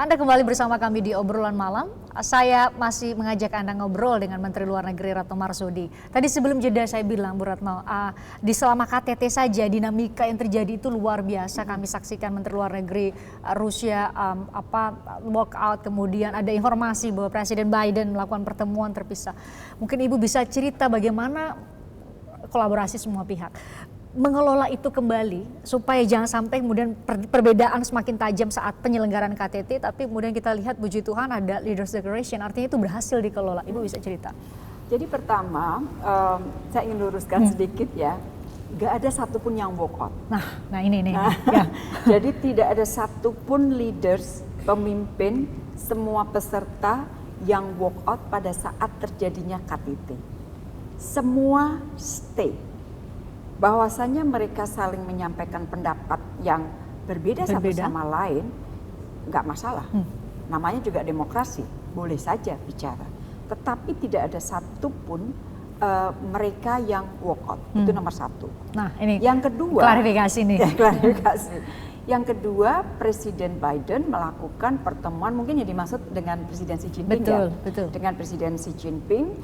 Anda kembali bersama kami di obrolan malam. Saya masih mengajak Anda ngobrol dengan Menteri Luar Negeri Retno Marsudi. Tadi sebelum jeda saya bilang, Bu Retno, di selama KTT saja dinamika yang terjadi itu luar biasa. Kami saksikan Menteri Luar Negeri Rusia walk out, kemudian ada informasi bahwa Presiden Biden melakukan pertemuan terpisah. Mungkin Ibu bisa cerita bagaimana kolaborasi semua pihak mengelola itu kembali supaya jangan sampai kemudian perbedaan semakin tajam saat penyelenggaraan KTT, tapi kemudian kita lihat puji Tuhan ada Leaders Declaration, artinya itu berhasil dikelola. Ibu bisa cerita? Jadi pertama, saya ingin luruskan sedikit ya, nggak ada satupun yang walk out. Nah ini. Ya. Jadi tidak ada satupun leaders, pemimpin, semua peserta yang walk out pada saat terjadinya KTT. Semua stay. Bahwasanya mereka saling menyampaikan pendapat yang berbeda satu sama lain, nggak masalah. Namanya juga demokrasi, boleh saja bicara. Tetapi tidak ada satupun mereka yang walk out. Itu nomor satu. Nah ini yang kedua, klarifikasi nih. Klarifikasi. Yang kedua, Presiden Biden melakukan pertemuan, mungkin yang dimaksud dengan Presiden Xi Jinping. Betul. Dengan Presiden Xi Jinping,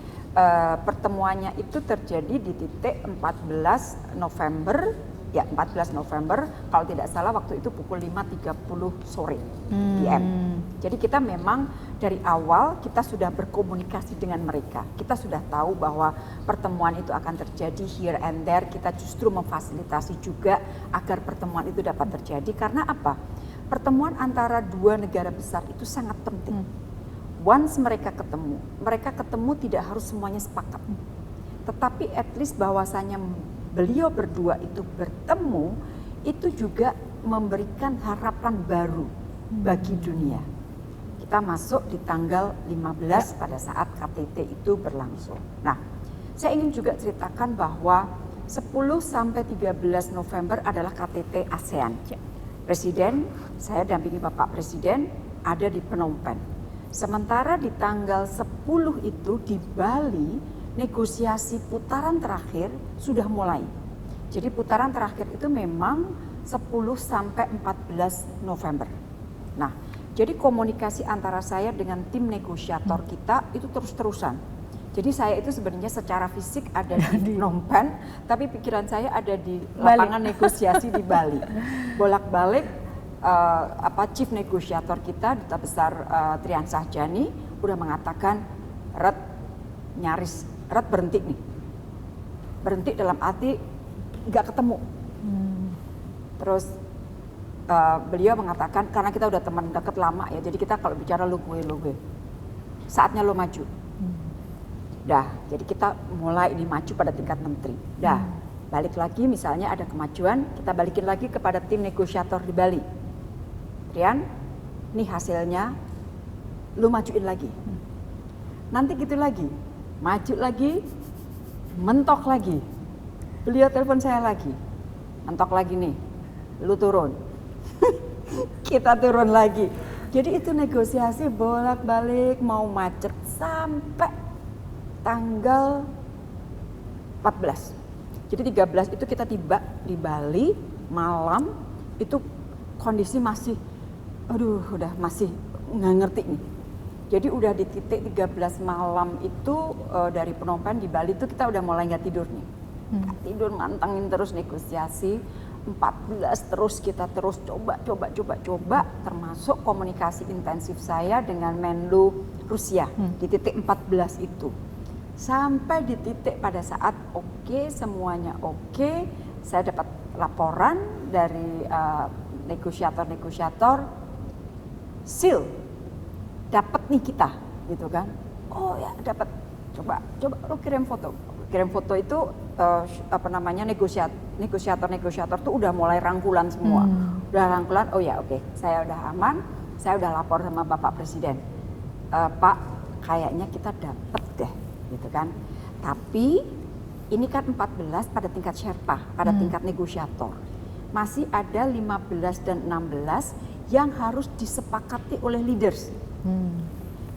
pertemuannya itu terjadi di titik 14 November, kalau tidak salah waktu itu pukul 5.30 sore PM. Jadi kita memang dari awal kita sudah berkomunikasi dengan mereka. Kita sudah tahu bahwa pertemuan itu akan terjadi here and there. Kita justru memfasilitasi juga agar pertemuan itu dapat terjadi. Karena apa? Pertemuan antara dua negara besar itu sangat penting. Once mereka ketemu tidak harus semuanya sepakat. Tetapi at least bahwasanya beliau berdua itu bertemu, itu juga memberikan harapan baru bagi dunia. Kita masuk di tanggal 15 pada saat KTT itu berlangsung. Nah, saya ingin juga ceritakan bahwa 10 sampai 13 November adalah KTT ASEAN. Presiden, saya dampingi Bapak Presiden ada di Phnom Penh. Sementara di tanggal 10 itu di Bali, negosiasi putaran terakhir sudah mulai. Jadi putaran terakhir itu memang 10 sampai 14 November. Nah, jadi komunikasi antara saya dengan tim negosiator kita itu terus-terusan. Jadi saya itu sebenarnya secara fisik ada di Phnom Penh, tapi pikiran saya ada di lapangan negosiasi di Bali. Bolak-balik chief negosiator kita, Duta Besar Trian Sahjani udah mengatakan Ret berhenti nih. Berhenti dalam arti nggak ketemu. Terus beliau mengatakan karena kita udah teman deket lama ya, jadi kita kalau bicara lu gue. Saatnya lo maju. Dah, jadi kita mulai ini maju pada tingkat menteri. Dah, balik lagi misalnya ada kemajuan, kita balikin lagi kepada tim negosiator di Bali. Trian, nih hasilnya, lu majuin lagi. Nanti gitu lagi. Maju lagi, mentok lagi. Beliau telepon saya lagi, mentok lagi nih, lu turun. Kita turun lagi. Jadi itu negosiasi bolak-balik mau macet sampai tanggal 14. Jadi 13 itu kita tiba di Bali malam, itu kondisi masih, udah masih nggak ngerti nih. Jadi udah di titik 13 malam itu dari Phnom Penh di Bali itu kita udah mulai nggak tidur nih. Tidur mantengin terus negosiasi. 14 terus kita terus coba termasuk komunikasi intensif saya dengan Menlu Rusia di titik 14 itu. Sampai di titik pada saat semuanya oke, saya dapat laporan dari negosiator seal. Dapat nih kita, gitu kan? Oh ya dapat. Coba lu kirim foto. Kirim foto itu negosiator tuh udah mulai rangkulan semua. Udah rangkulan. Oh ya oke. Saya udah aman. Saya udah lapor sama Bapak Presiden. Pak, kayaknya kita dapat deh, gitu kan? Tapi ini kan 14 pada tingkat Sherpa, pada tingkat negosiator. Masih ada 15 dan 16 yang harus disepakati oleh leaders.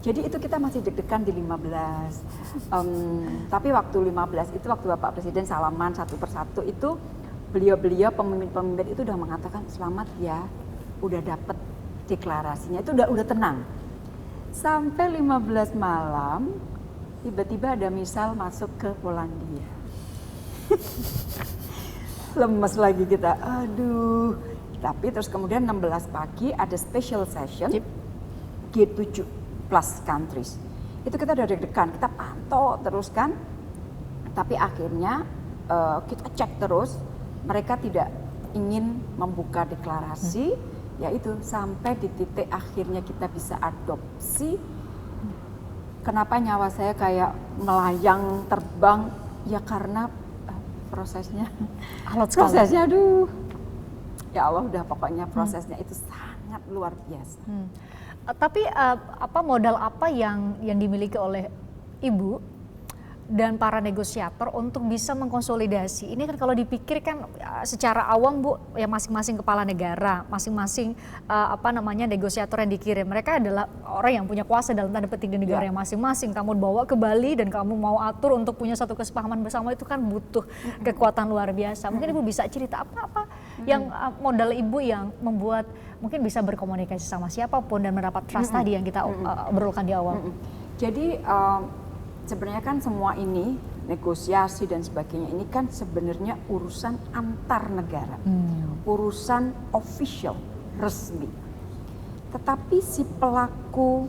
Jadi itu kita masih deg-degan di 15. Tapi waktu 15 itu waktu Bapak Presiden salaman satu persatu itu beliau-beliau pemimpin-pemimpin itu udah mengatakan selamat ya, udah dapet deklarasinya itu udah tenang. Sampai 15 malam, tiba-tiba ada misal masuk ke Polandia. Lemes lagi kita, aduh. Tapi terus kemudian 16 pagi ada special session G7 plus countries. Itu kita udah deg-degan, kita pantau terus kan. Tapi akhirnya kita cek terus, mereka tidak ingin membuka deklarasi, yaitu sampai di titik akhirnya kita bisa adopsi. Kenapa nyawa saya kayak melayang terbang? Ya karena prosesnya, aduh, ya Allah udah pokoknya prosesnya itu sangat luar biasa. Tapi modal apa yang dimiliki oleh Ibu dan para negosiator untuk bisa mengkonsolidasi? Ini kan kalau dipikir kan secara awam Bu, ya masing-masing kepala negara, masing-masing negosiator yang dikirim, mereka adalah orang yang punya kuasa dalam tanda petik di negara yang masing-masing. Kamu bawa ke Bali dan kamu mau atur untuk punya satu kesepahaman bersama, itu kan butuh kekuatan luar biasa. Mungkin Ibu bisa cerita apa yang modal Ibu yang membuat mungkin bisa berkomunikasi sama siapapun dan mendapat trust tadi yang kita obrolkan di awal. Jadi sebenarnya kan semua ini negosiasi dan sebagainya ini kan sebenarnya urusan antar negara, urusan official, resmi. Tetapi si pelaku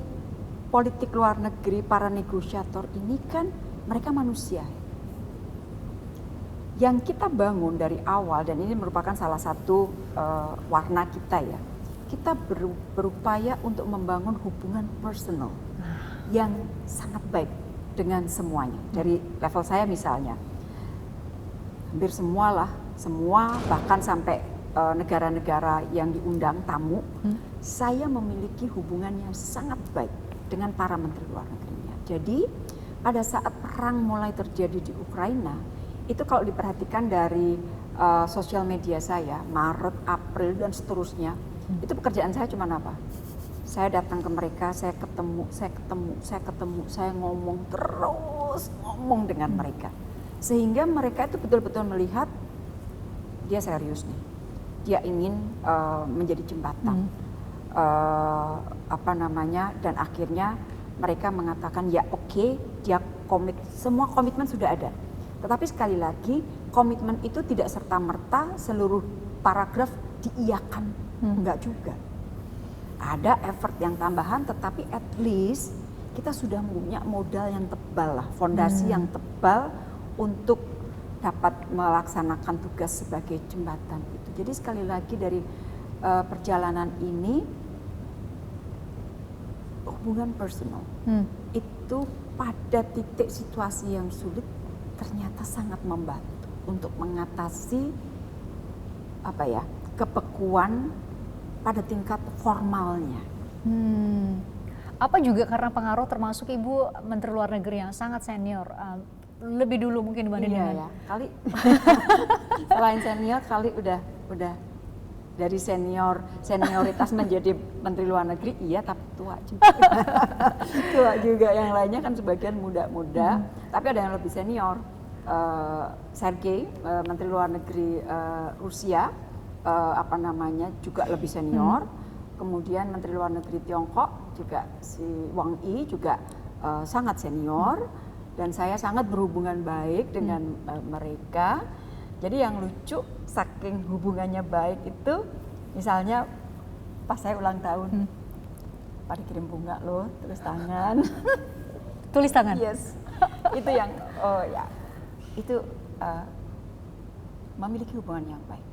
politik luar negeri, para negosiator ini kan mereka manusia. Yang kita bangun dari awal, dan ini merupakan salah satu warna kita ya, kita berupaya untuk membangun hubungan personal yang sangat baik dengan semuanya. Dari level saya misalnya, hampir semua bahkan sampai negara-negara yang diundang tamu, saya memiliki hubungan yang sangat baik dengan para menteri luar negerinya. Jadi pada saat perang mulai terjadi di Ukraina, itu kalau diperhatikan dari sosial media saya, Maret, April dan seterusnya, itu pekerjaan saya cuma apa? Saya datang ke mereka, saya ketemu, saya ngomong dengan mereka. Sehingga mereka itu betul-betul melihat dia serius nih. Dia ingin menjadi jembatan. Dan akhirnya mereka mengatakan ya oke, dia komit, semua komitmen sudah ada. Tetapi sekali lagi, komitmen itu tidak serta-merta seluruh paragraf diiyakan, enggak juga. Ada effort yang tambahan, tetapi at least kita sudah punya modal yang tebal lah, fondasi yang tebal untuk dapat melaksanakan tugas sebagai jembatan itu. Jadi sekali lagi dari perjalanan ini, hubungan personal itu pada titik situasi yang sulit ternyata sangat membantu untuk mengatasi kebekuan pada tingkat formalnya. Apa juga karena pengaruh termasuk Ibu Menteri Luar Negeri yang sangat senior, lebih dulu mungkin dibanding dengan kali selain senior kali udah dari senioritas menjadi Menteri Luar Negeri, iya tapi tua juga. Tua juga, yang lainnya kan sebagian muda-muda, tapi ada yang lebih senior. Sergei, Menteri Luar Negeri Rusia, juga lebih senior. Kemudian Menteri Luar Negeri Tiongkok juga si Wang Yi juga sangat senior, dan saya sangat berhubungan baik dengan mereka. Jadi yang lucu, saking hubungannya baik itu, misalnya pas saya ulang tahun, Pak dikirim bunga loh, tulis tangan. Tulis tangan? Yes, itu yang itu memiliki hubungan yang baik.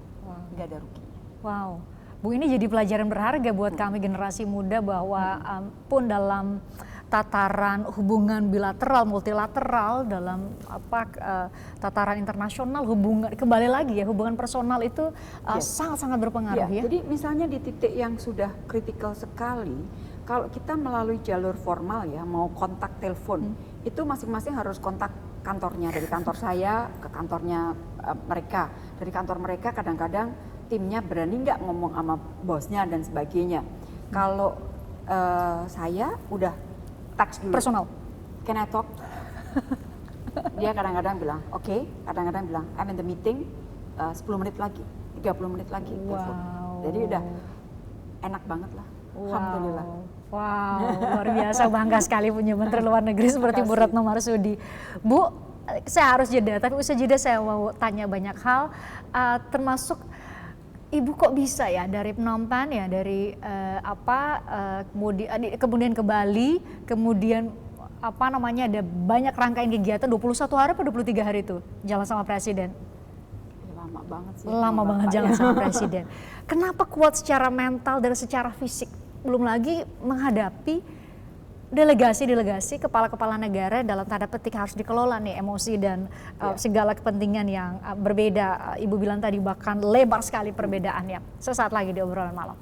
Nggak ada ruginya. Wow, Bu, ini jadi pelajaran berharga buat kami generasi muda bahwa pun dalam tataran hubungan bilateral, multilateral, dalam tataran internasional, kembali lagi ya, hubungan personal itu sangat-sangat berpengaruh ya. Jadi misalnya di titik yang sudah kritikal sekali, kalau kita melalui jalur formal ya, mau kontak telepon, itu masing-masing harus kontak kantornya, dari kantor saya ke kantornya mereka, dari kantor mereka kadang-kadang timnya berani nggak ngomong sama bosnya dan sebagainya. Kalau saya udah teks dulu. Personal. Can I talk? Dia kadang-kadang bilang, oke, kadang-kadang bilang, I'm in the meeting, 10 menit lagi, 30 menit lagi. Wow. Jadi udah enak banget lah. Alhamdulillah. Wow, luar biasa, bangga sekali punya Menteri Luar Negeri seperti Bu Retno Marsudi. Bu, saya harus jeda, tapi usai jeda saya mau tanya banyak hal, termasuk Ibu kok bisa ya dari Phnom Penh ya, dari kemudian ke Bali, kemudian apa namanya ada banyak rangkaian kegiatan 21 hari atau 23 hari itu jalan sama Presiden. Lama banget sih. Lama banget jalan sama Presiden. Kenapa kuat secara mental dan secara fisik? Belum lagi menghadapi delegasi-delegasi kepala-kepala negara dalam tanda petik harus dikelola nih emosi dan segala kepentingan yang berbeda. Ibu bilang tadi bahkan lebar sekali perbedaannya. Sesaat lagi di obrolan malam.